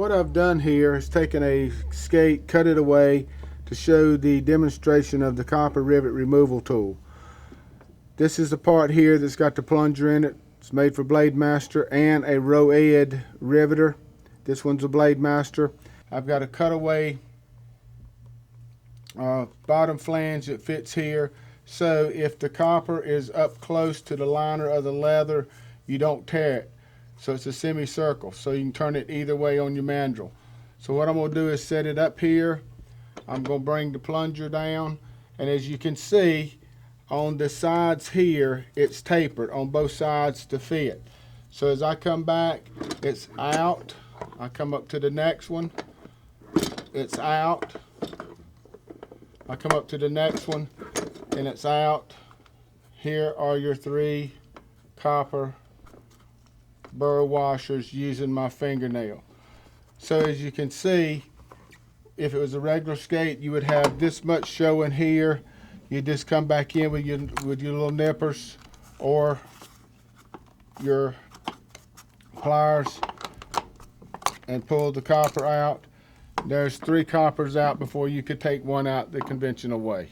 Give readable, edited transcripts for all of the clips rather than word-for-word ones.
what I've done here is taken a skate, cut it away to show the demonstration of the copper rivet removal tool. This is the part here that's got the plunger in it. It's made for Blade Master and a Rivet riveter. This one's a Blade Master. I've got a cutaway bottom flange that fits here, so if the copper is up close to the liner of the leather, you don't tear it. So it's a semicircle, so you can turn it either way on your mandrel. So what I'm going to do is set it up here. I'm going to bring the plunger down, and as you can see on the sides here, it's tapered on both sides to fit. So as I come back, it's out. I come up to the next one, it's out. I come up to the next one, and it's out. Here are your 3 copper burr washers using my fingernail. So as you can see, if it was a regular skate, you would have this much showing here. You just come back in with your little nippers or your pliers and pull the copper out. There's 3 coppers out before you could take one out the conventional way.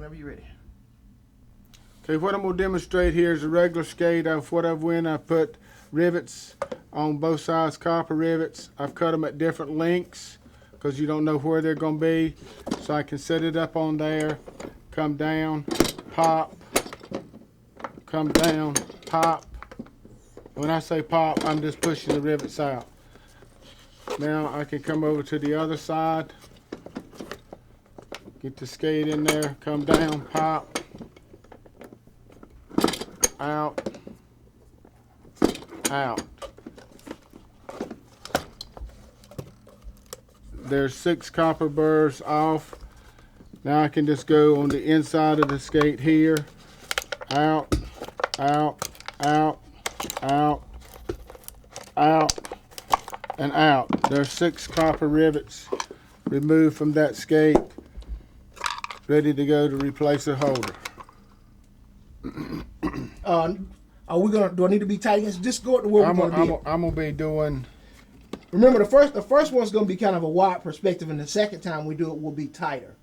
whenever you're ready. Okay, what I'm going to demonstrate here is a regular skate of what I've went. I put rivets on both sides, copper rivets. I've cut them at different lengths because you don't know where they're going to be. So I can set it up on there, come down, pop, come down, pop. When I say pop, I'm just pushing the rivets out. Now I can come over to the other side, get the skate in there, come down, pop, out, out. There's 6 copper burrs off. Now I can just go on the inside of the skate here, out, out, out, out, out, and out. There's 6 copper rivets removed from that skate, ready to go to replace the holder. Are we gonna? Do I need to be tight against? Just go to where we're gonna be. I'm gonna be doing. Remember, the first one's gonna be kind of a wide perspective, and the second time we do it will be tighter.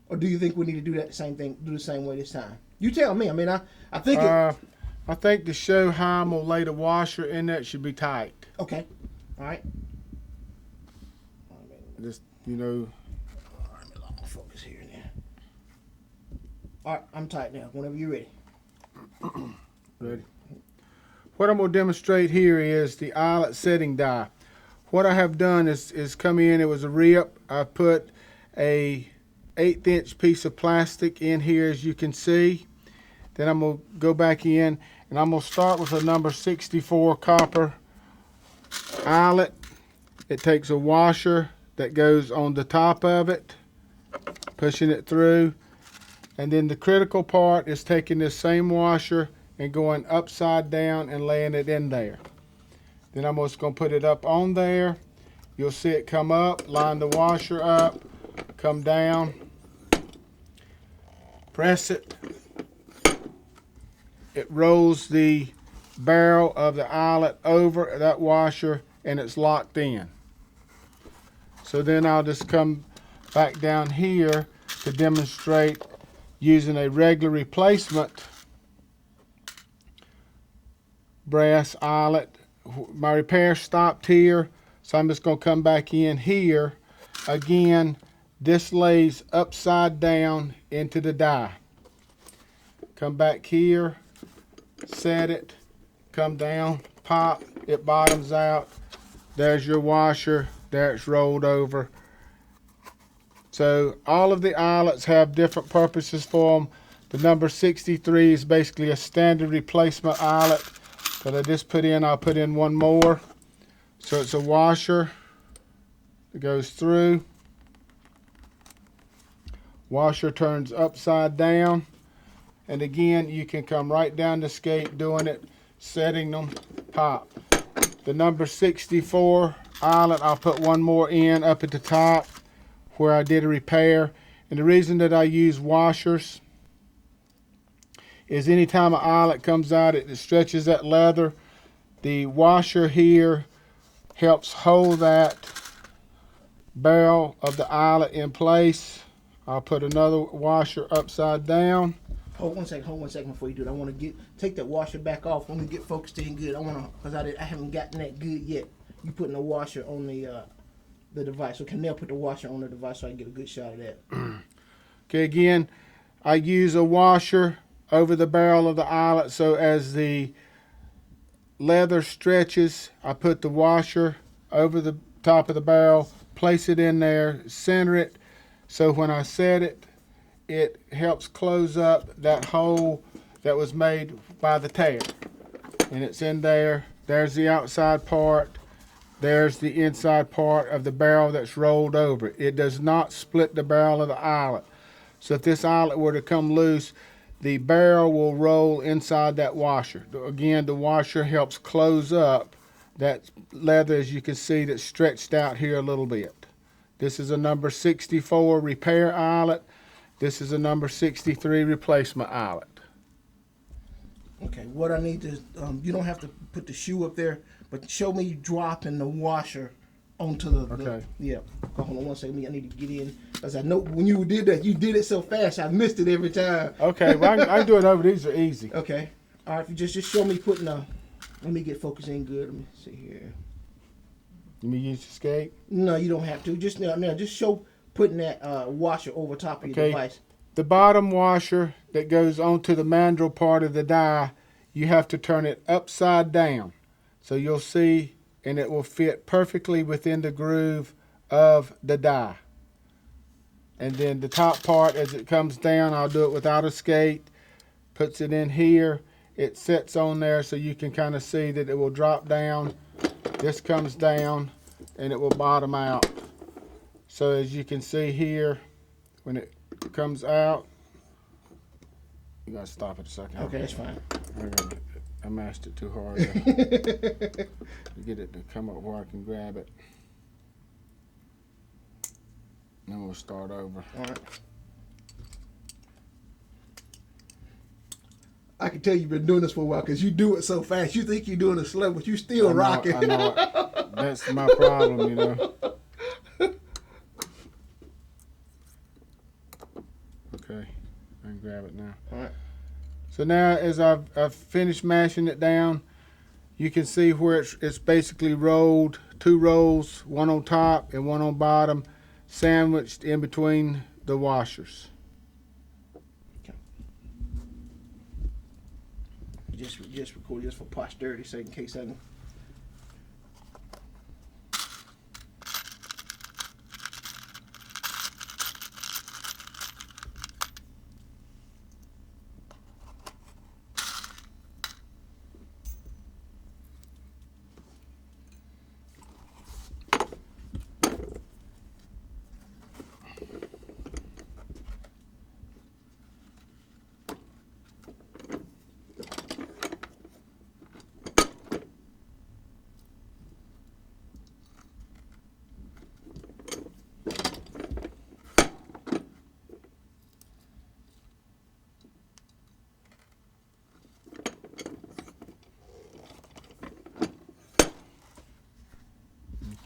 Or do you think we need to do that same thing? Do the same way this time? You tell me. I mean, I think. I think to show how I'm gonna lay the washer in there, it should be tight. Okay. All right. Just, you know. Let me focus here now. All right, I'm tight now. Whenever you're ready. Ready. What I'm going to demonstrate here is the eyelet setting die. What I have done is come in. It was a rip. I put a 1/8" piece of plastic in here, as you can see. Then I'm going to go back in, and I'm going to start with a number 64 copper eyelet. It takes a washer that goes on the top of it, pushing it through. And then the critical part is taking this same washer and going upside down and laying it in there. Then I'm just going to put it up on there. You'll see it come up, line the washer up, come down, press it. It rolls the barrel of the eyelet over that washer, and it's locked in. So then I'll just come back down here to demonstrate using a regular replacement brass eyelet. My repair stopped here, so I'm just going to come back in here. Again, this lays upside down into the die. Come back here, set it, come down, pop, it bottoms out. There's your washer, there it's rolled over. So all of the eyelets have different purposes for them. The number 63 is basically a standard replacement eyelet that I just put in. I'll put in one more. So it's a washer that goes through. Washer turns upside down. And again, you can come right down the skate doing it, setting them, pop. The number 64 eyelet, I'll put one more in up at the top where I did a repair. And the reason that I use washers is anytime an eyelet comes out, it stretches that leather. The washer here helps hold that barrel of the eyelet in place. I'll put another washer upside down. Hold one second before you do it. I want to take that washer back off when we get focused in good. Because I haven't gotten that good yet. You putting the washer on the device. So can Nell put the washer on the device so I can get a good shot of that? Okay, again, I use a washer over the barrel of the eyelet, so as the leather stretches, I put the washer over the top of the barrel, place it in there, center it, so when I set it, it helps close up that hole that was made by the tear. And it's in there. There's the outside part. There's the inside part of the barrel that's rolled over. It does not split the barrel of the eyelet. So if this eyelet were to come loose, the barrel will roll inside that washer. Again, the washer helps close up that leather, as you can see, that's stretched out here a little bit. This is a number 64 repair eyelet. This is a number 63 replacement eyelet. Okay, what I need to, you don't have to put the shoe up there, but show me dropping the washer onto the Okay. yeah. Hold on one second. I need to get in because I know when you did that, you did it so fast. I missed it every time. Okay, well, I can do it over. These are easy. Okay. All right. If you just show me putting a. Let me get focused in good. Let me see here. You mean use the skate? No, you don't have to. Just now, just show putting that washer over top of your device. The bottom washer that goes onto the mandrel part of the die, you have to turn it upside down. So you'll see, and it will fit perfectly within the groove of the die. And then the top part, as it comes down, I'll do it without a skate, puts it in here. It sits on there so you can kind of see that it will drop down. This comes down and it will bottom out. So as you can see here, when it comes out, you gotta stop it a second. Okay, that's fine. I mashed it too hard to get it to come up where I can grab it. Then we'll start over. All right. I can tell you've been doing this for a while because you do it so fast. You think you're doing it slow, but you still rocking. I know it. That's my problem, you know. Okay, I can grab it now. All right. So now, as I've finished mashing it down, you can see where it's basically rolled, 2 rolls, one on top and one on bottom, sandwiched in between the washers. Just record this for posterity's sake in case I.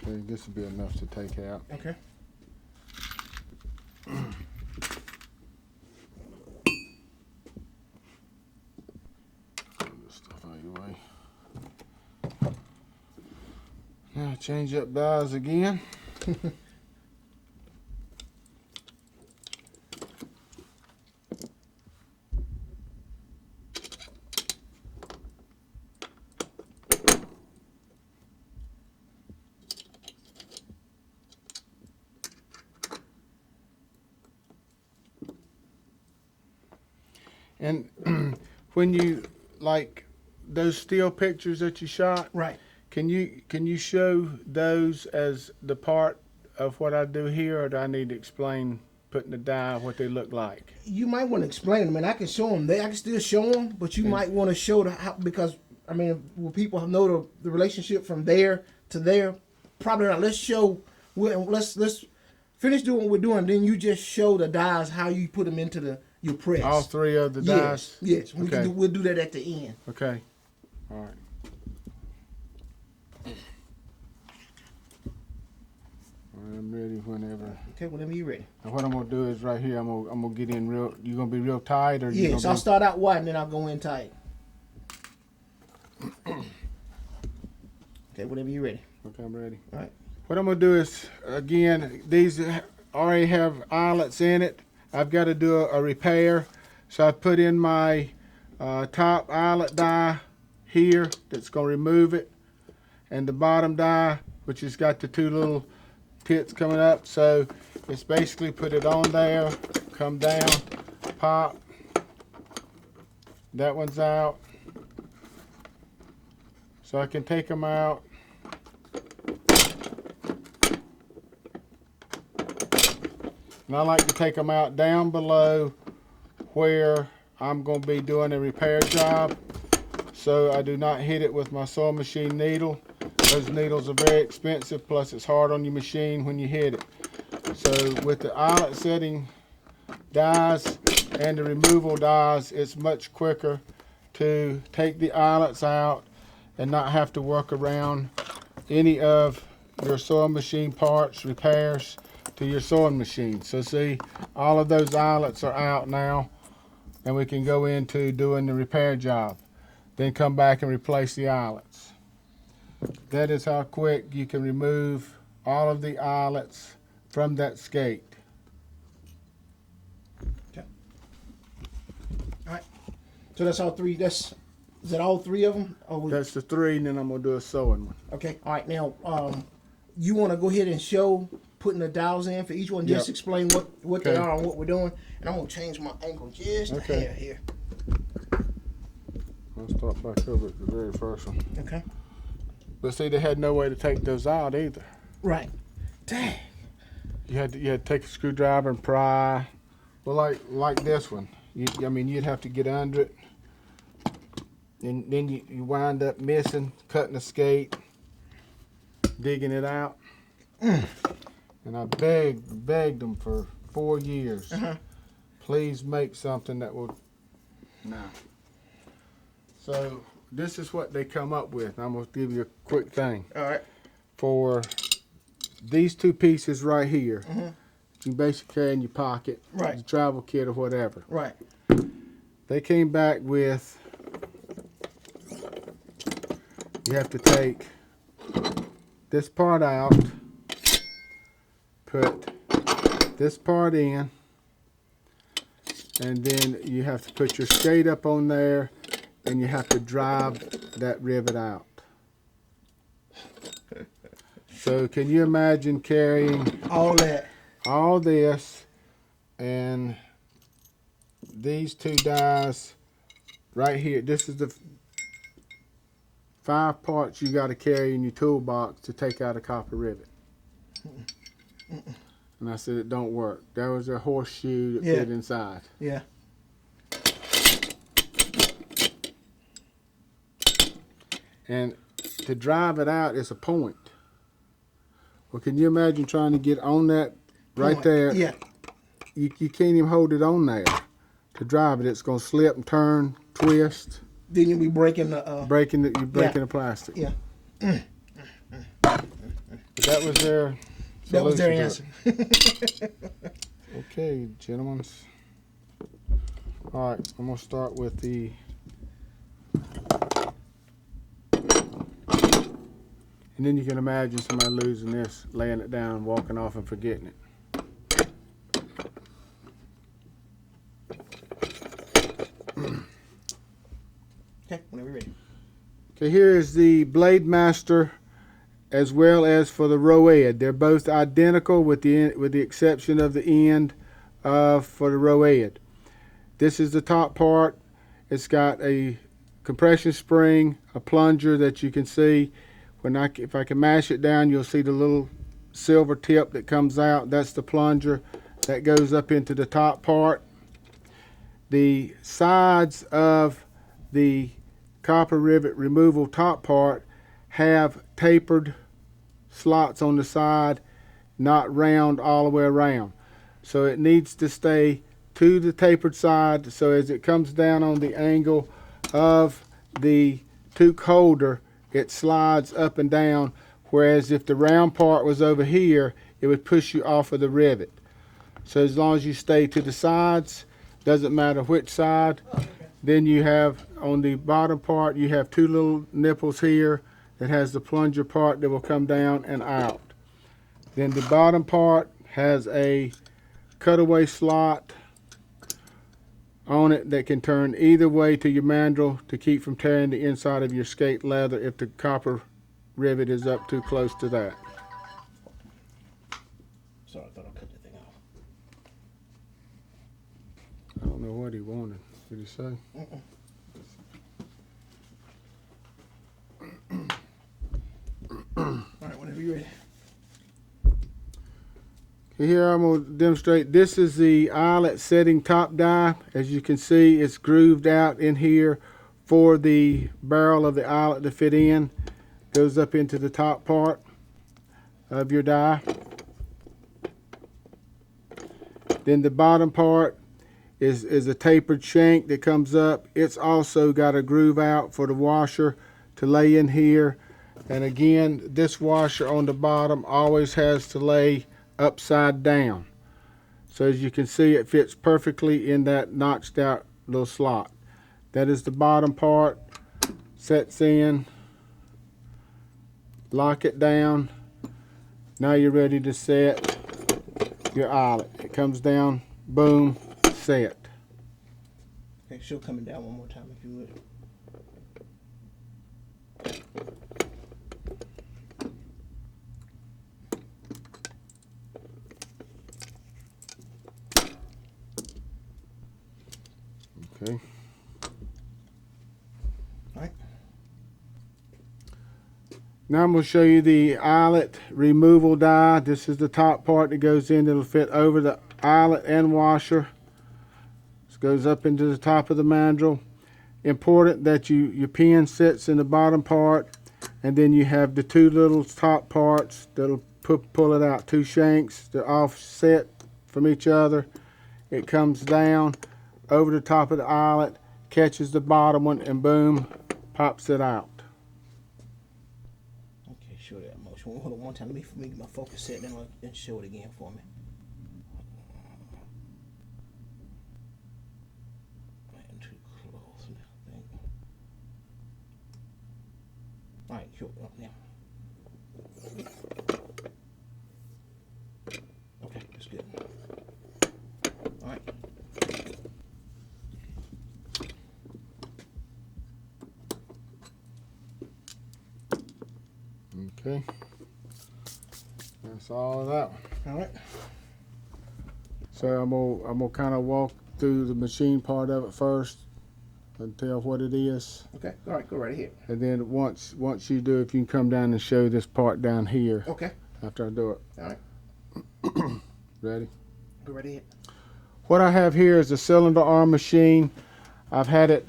Okay, this will be enough to take out. Okay. Get this stuff out of your way. Now change up dies again. And when you, like those still pictures that you shot, Right. can you show those as the part of what I do here, or do I need to explain putting the die what they look like? You might want to explain them. I mean, I can show them. I can still show them, but you might want to show the how, because I mean, will people know the relationship from there to there? Probably not. Let's show. Let's finish doing what we're doing. Then you just show the dies how you put them into your press. All 3 of the dies? Yes. Okay. We'll do that at the end. Okay. All right. I'm ready whenever. Okay, whenever you're ready. And what I'm gonna do is right here. I'm gonna get in real. You gonna be real tight, or you Yes, gonna I'll start out wide and then I'll go in tight. Okay, whenever you're ready. Okay, I'm ready. All right. What I'm gonna do is, again, these already have eyelets in it. I've got to do a repair, so I put in my top eyelet die here. That's gonna remove it, and the bottom die, which has got the 2 little pits coming up. So it's basically put it on there, come down, pop. That one's out. So I can take them out. And I like to take them out down below where I'm going to be doing a repair job, so I do not hit it with my sewing machine needle. Those needles are very expensive, plus it's hard on your machine when you hit it. So with the eyelet setting dies and the removal dies, it's much quicker to take the eyelets out and not have to work around any of your sewing machine parts, repairs to your sewing machine. So see, all of those eyelets are out now, and we can go into doing the repair job. Then come back and replace the eyelets. That is how quick you can remove all of the eyelets from that skate. Okay. All right. So that's all three. Is that all three of them? That's the three, and then I'm gonna do a sewing one. Okay. All right. Now, you want to go ahead and show putting the dowels in for each one? Just Yep. explain what they Okay. are and what we're doing. And I'm gonna change my angle just a hair here. I'll start back over at the very first one. Okay. But see, they had no way to take those out either. Right. Dang. You had to take a screwdriver and pry. Well, like this one. You'd have to get under it. And then you wind up missing, cutting the skate, digging it out. And I begged them for 4 years. Please make something that will. No. So this is what they come up with. I'm gonna give you a quick thing. All right. For these two pieces right here, you basically carry in your pocket, Right. your travel kit or whatever. Right. They came back with, you have to take this part out, put this part in, and then you have to put your skate up on there, and you have to drive that rivet out. So can you imagine carrying All that. all this and these two dies right here? This is the 5 parts you got to carry in your toolbox to take out a copper rivet. And I said it don't work. There was a horseshoe that fit inside. Yeah. And to drive it out is a point. Well, can you imagine trying to get on that right there? Yeah. You can't even hold it on there to drive it. It's going to slip and turn, twist. Then you'll be breaking the. You're breaking the plastic. Yeah. But that was their solution. That was their to answer. it. Okay, gentlemen. All right, I'm going to start with the. And then you can imagine somebody losing this, laying it down, walking off and forgetting it. Okay, whenever you're ready. Okay, here is the Blade Master as well as for the Roed. They're both identical with the exception of the end for the Roed. This is the top part. It's got a compression spring, a plunger that you can see. If I can mash it down, you'll see the little silver tip that comes out. That's the plunger that goes up into the top part. The sides of the copper rivet removal top part have tapered slots on the side, not round all the way around. So it needs to stay to the tapered side, so as it comes down on the angle of the toque holder, it slides up and down, whereas if the round part was over here, it would push you off of the rivet. So as long as you stay to the sides, doesn't matter which side. Then you have on the bottom part, you have 2 little nipples here that has the plunger part that will come down and out. Then the bottom part has a cutaway slot on it that can turn either way to your mandrel to keep from tearing the inside of your skate leather if the copper rivet is up too close to that. Sorry, I thought I cut that thing off. I don't know what he wanted. Did he say? All right, whenever you're ready. Here I'm going to demonstrate. This is the eyelet setting top die. As you can see, it's grooved out in here for the barrel of the eyelet to fit in. Goes up into the top part of your die. Then the bottom part is a tapered shank that comes up. It's also got a groove out for the washer to lay in here And again, this washer on the bottom always has to lay upside down. So as you can see, it fits perfectly in that notched out little slot. That is the bottom part. Sets in. Lock it down. Now you're ready to set your eyelet. It comes down, boom, set. Okay, show coming down one more time if you would. Okay. Alright. Now I'm going to show you the eyelet removal die. This is the top part that goes in. It'll fit over the eyelet and washer. This goes up into the top of the mandrel. Important that your pin sits in the bottom part, and then you have the two little top parts that'll pull it out. Two shanks. They're offset from each other. It comes down over the top of the eyelet, catches the bottom one, and boom, pops it out. Okay, show that motion. Hold on one time. Let me get my focus set, then show it again for me. Man, too close now. Alright, show it up now. Okay, that's good. Alright. Okay, that's all of that one. All right. So I'm gonna kind of walk through the machine part of it first and tell what it is, Okay. All right. Go right ahead. and then once you do, if you can come down and show this part down here Okay. after I do it. All right. Ready? Go right ahead. What I have here is a cylinder arm machine. I've had it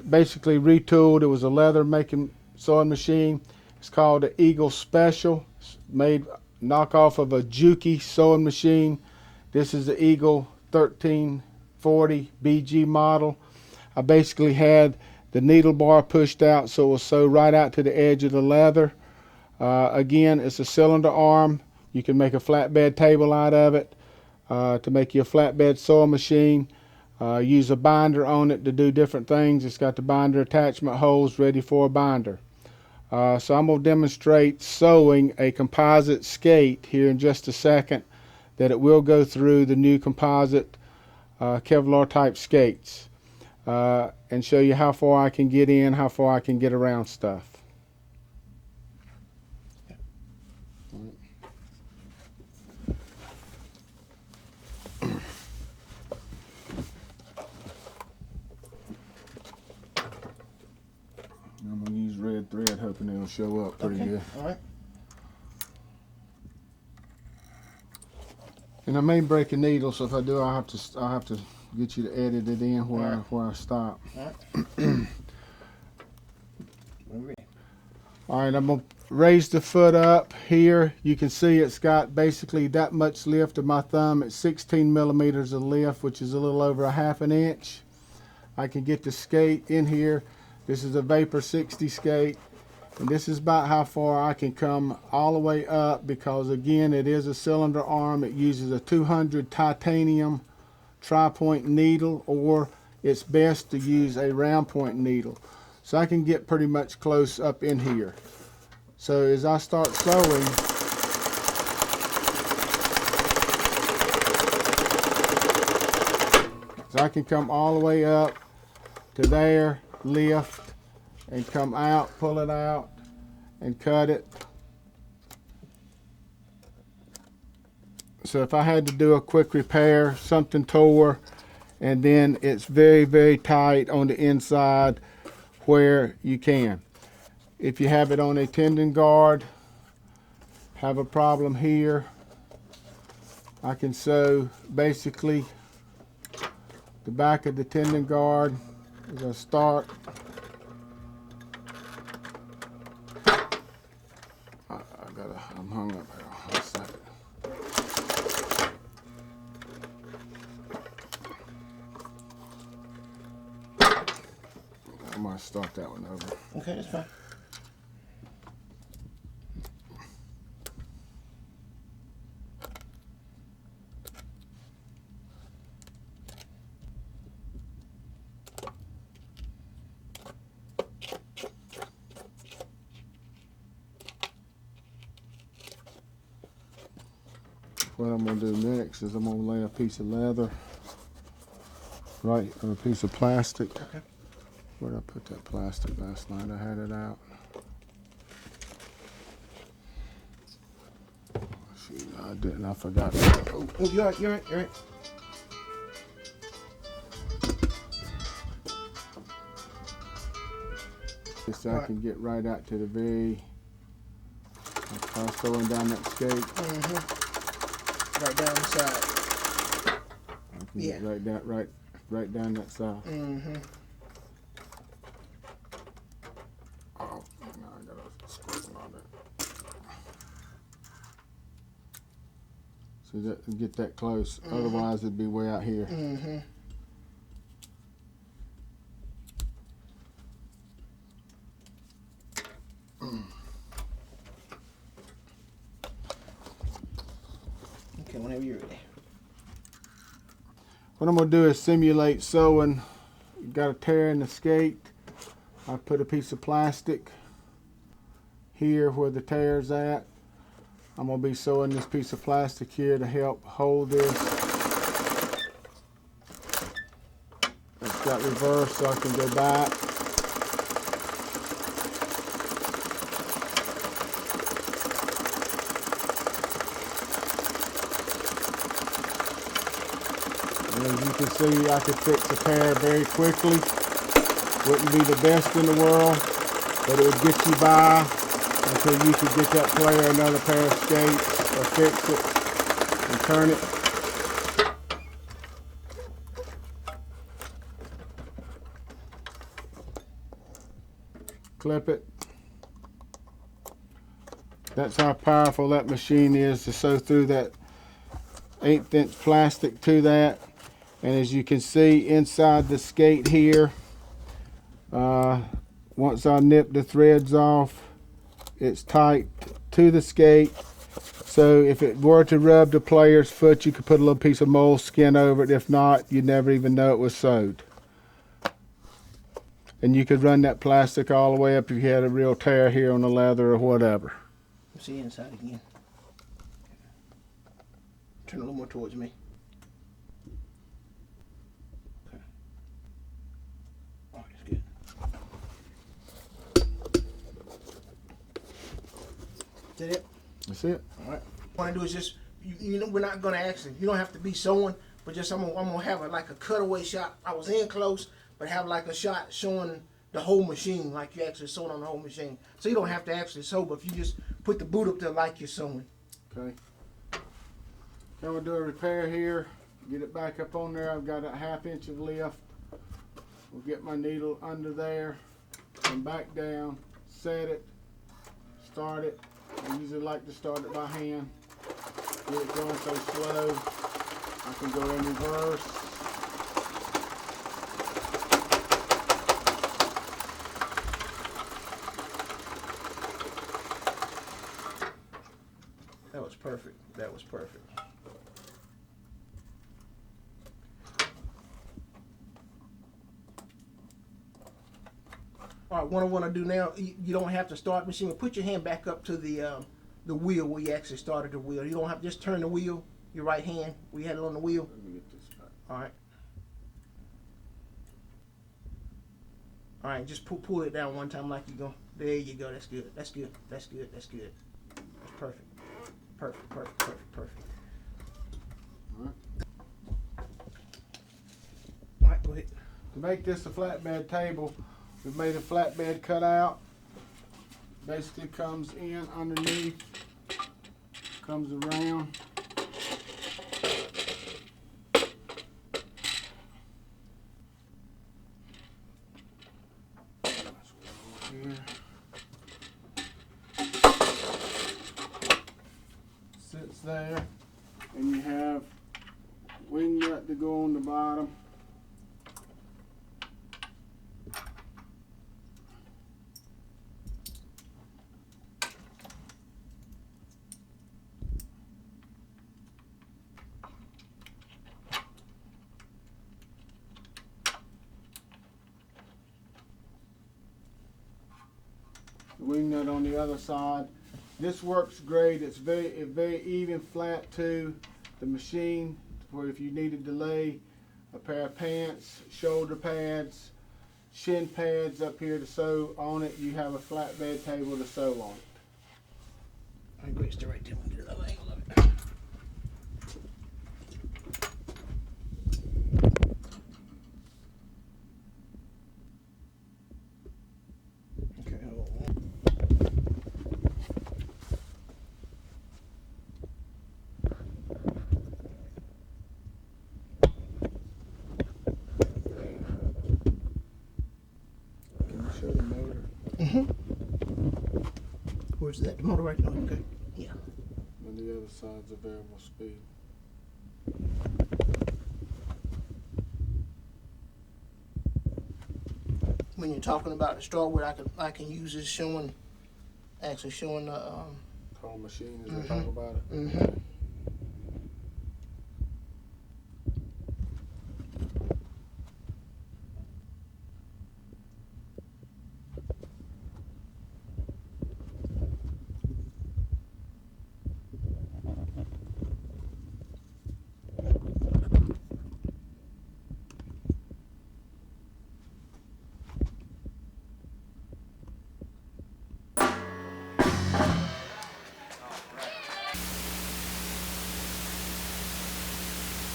basically retooled. It was a leather making sewing machine. It's called the Eagle Special. It's made knockoff of a Juki sewing machine. This is the Eagle 1340 BG model. I basically had the needle bar pushed out so it will sew right out to the edge of the leather. Again, it's a cylinder arm. You can make a flatbed table out of it to make you a flatbed sewing machine. Use a binder on it to do different things. It's got the binder attachment holes ready for a binder. So I'm going to demonstrate sewing a composite skate here in just a second, that it will go through the new composite Kevlar type skates, and show you how far I can get in, how far I can get around stuff. I'm going to use red thread, hoping it'll show up pretty good. All right. And I may break a needle, so if I do, I'll have to get you to edit it in where Alright. where I stop. All right. All right, I'm gonna raise the foot up here. You can see it's got basically that much lift of my thumb. It's 16 millimeters of lift, which is a little over a half an inch. I can get the skate in here. This is a Vapor 60 skate, and this is about how far I can come all the way up, because again, it is a cylinder arm. It uses a 200 titanium tri-point needle, or it's best to use a round point needle. So I can get pretty much close up in here. So as I start sewing, so I can come all the way up to there, lift, and come out, pull it out, and cut it. So if I had to do a quick repair, something tore, and then it's very, very tight on the inside where you can. If you have it on a tendon guard, have a problem here, I can sew basically the back of the tendon guard as I start. I'm hung up here. One second. I might start that one over. Okay, that's fine. what I'm gonna do next is I'm gonna lay a piece of leather, right, or a piece of plastic. Okay. Where'd I put that plastic last night? I had it out. Shoot, no, I didn't. I forgot. Oh, you're right. You're right. You're right. So I can get right out to the very. I'm throwing down that skate. Mm-hmm. Right down the side. I can get right down that side. Mm-hmm. Oh, now I gotta squeeze on that. So that get that close. Otherwise, it'd be way out here. Mm-hmm. Okay, whenever you're ready. What I'm gonna do is simulate sewing. You got a tear in the skate. I put a piece of plastic here where the tear's at. I'm gonna be sewing this piece of plastic here to help hold this. It's got reverse so I can go back. And as you can see, I could fix a tear very quickly. Wouldn't be the best in the world, but it would get you by until you could get that player another pair of skates or fix it and turn it. Clip it. That's how powerful that machine is to sew through that 1/8 inch plastic to that. And as you can see inside the skate here, once I nip the threads off, it's tight to the skate. So if it were to rub the player's foot, you could put a little piece of moleskin over it. If not, you'd never even know it was sewed. And you could run that plastic all the way up if you had a real tear here on the leather or whatever. See inside again. Turn a little more towards me. Okay. All right, that's good. Is that it? That's it. All right. What I want to do is just, you know, we're not going to actually, you don't have to be sewing, but just I'm gonna have like a cutaway shot. I was in close, but have like a shot showing the whole machine, like you actually sewing on the whole machine. So you don't have to actually sew, but if you just put the boot up there like you're sewing. Okay. I'm gonna do a repair here. Get it back up on there. I've got a 1/2 inch of lift. We'll get my needle under there and back down, set it, start it. I usually like to start it by hand. Get it going so slow. I can go in reverse. That was perfect. That was perfect. All right, what I want to do now, you don't have to start the machine. Put your hand back up to the wheel where you actually started the wheel. You don't have to just turn the wheel, your right hand, where you had it on the wheel. Let me get this back. All right. All right, just pull it down one time like you go. There you go. That's good. That's good. That's good. That's good. That's perfect. Perfect. Perfect. Perfect. Perfect. All right. All right, go ahead. To make this a flatbed table, we've made a flatbed cutout. Basically comes in underneath, comes around. Here. Sits there, and you have wing nut to go on the bottom. The wing nut on the other side. This works great. It's very even flat too. the machine for if you needed to lay a pair of pants, shoulder pads, shin pads up here to sew on it. You have a flatbed table to sew on it. All right, great. Stay right there. We'll get another angle of it. Okay, hold on. Can you show the motor? Where's that? The motor right there. Okay. Yeah. And the other side's a variable speed. When you're talking about the straw, what I can use is actually showing the Whole machine as we talk about it. Mhm.